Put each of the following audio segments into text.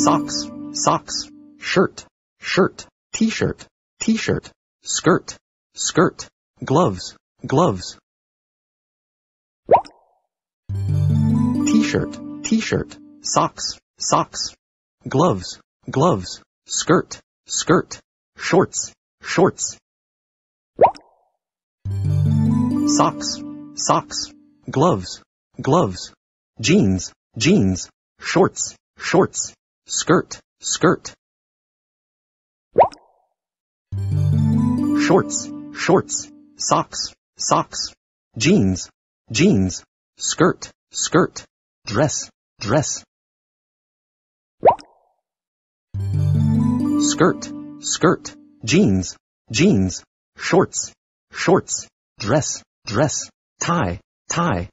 socks, socks, shirt, shirt, t-shirt, t-shirt, skirt, skirt, gloves, gloves. T-shirt, t-shirt, socks, socks, gloves, gloves, skirt, skirt, shorts, shorts. Socks, socks, gloves, gloves, jeans, jeans, shorts, shorts, skirt, skirt. Shorts, shorts, socks, socks, jeans, jeans, skirt, skirt, dress, dress. Skirt, skirt, jeans, jeans, shorts, shorts, dress, dress, tie, tie.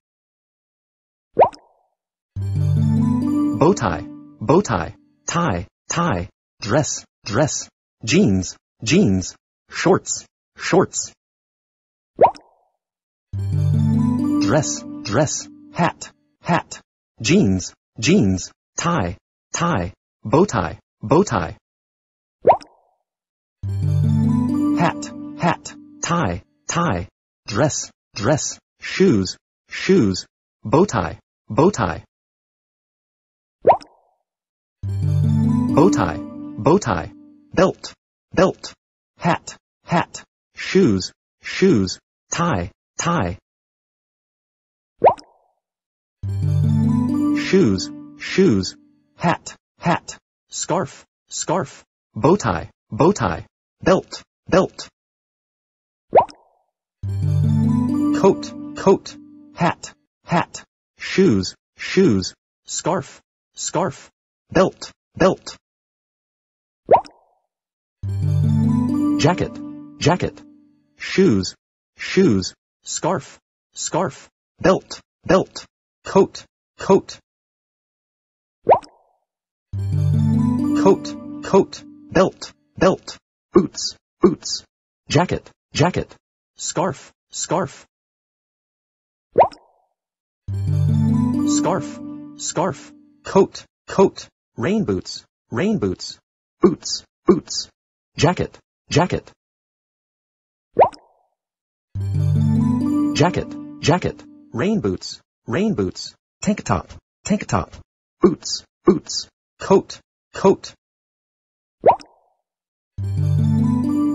Bow tie, bow tie, tie, tie, dress, dress, jeans, jeans, shorts, shorts. Dress, dress, hat, hat, jeans, jeans, tie, tie, bow tie, bow tie. Hat, hat, tie, tie, dress, dress, shoes, shoes, bow tie, bow tie. Bow tie, bow tie, belt, belt, hat, hat, shoes, shoes, tie, tie. Shoes, shoes, hat, hat, scarf, scarf, bow tie, bow tie, belt, belt. Coat, coat, hat, hat, shoes, shoes, scarf, scarf, belt, belt. Jacket, jacket, shoes, shoes, scarf, scarf, belt, belt, coat, coat. Coat, coat, belt, belt, boots, boots, jacket, jacket, scarf, scarf. Scarf, scarf, coat, coat, rain boots, boots, boots, jacket, jacket. Jacket, jacket, rain boots, tank top, boots, boots, coat, coat.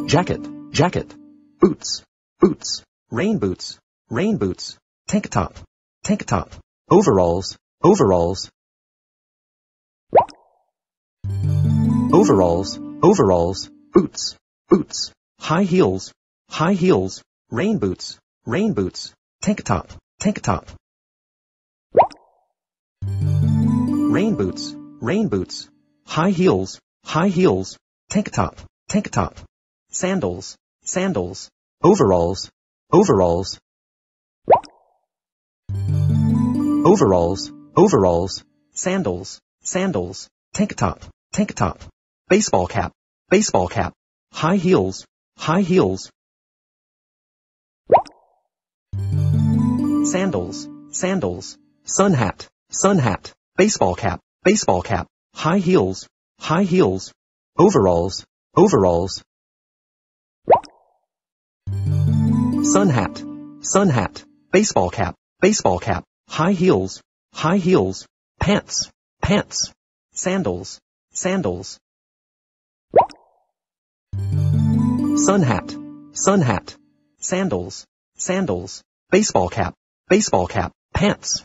Jacket, jacket, boots, boots, rain boots, tank top, overalls, overalls. Overalls, overalls, boots, boots, high heels, rain boots, tank top. Rain boots, high heels, tank top. Sandals, overalls, sandals, tank top. Baseball cap, high heels, sandals, sun hat, baseball cap, high heels, overalls, sun hat, baseball cap, high heels, pants, sandals, sun hat, sandals, baseball cap, pants,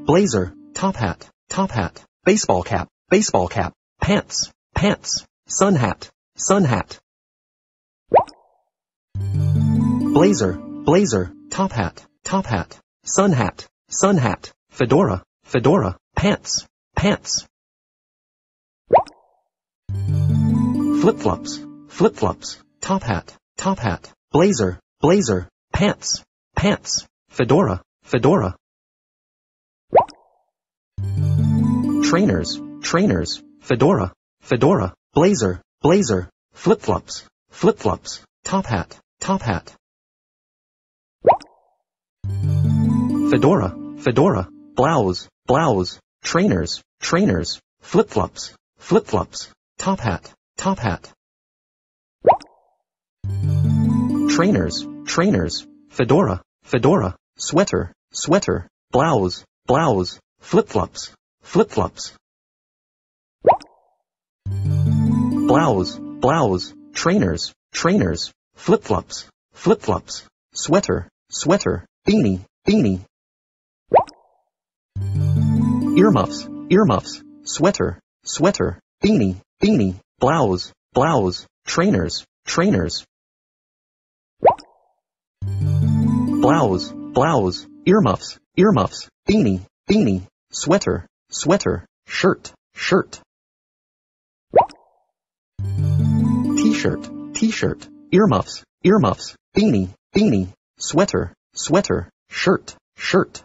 blazer, top hat, baseball cap, pants, sun hat, blazer, top hat, sun hat, fedora, pants, flip-flops, top hat, blazer, pants, fedora. Trainers, fedora, blazer, flip-flops, top hat. fedora, fedora, blouse, blouse, trainers, trainers, flip-flops, flip-flops, top hat, top hat. Trainers, trainers, fedora, fedora, sweater, sweater, blouse, blouse, flip-flops, flip-flops. Blouse, blouse, trainers, trainers, flip-flops, flip-flops, sweater, sweater, beanie, beanie. Earmuffs, earmuffs, sweater, sweater, beanie, beanie, blouse, blouse, trainers, trainers. Blouse, blouse, earmuffs, earmuffs, beanie, beanie, sweater, sweater, shirt, shirt. T-shirt, t-shirt, earmuffs, earmuffs, beanie, beanie, sweater, sweater, shirt, shirt.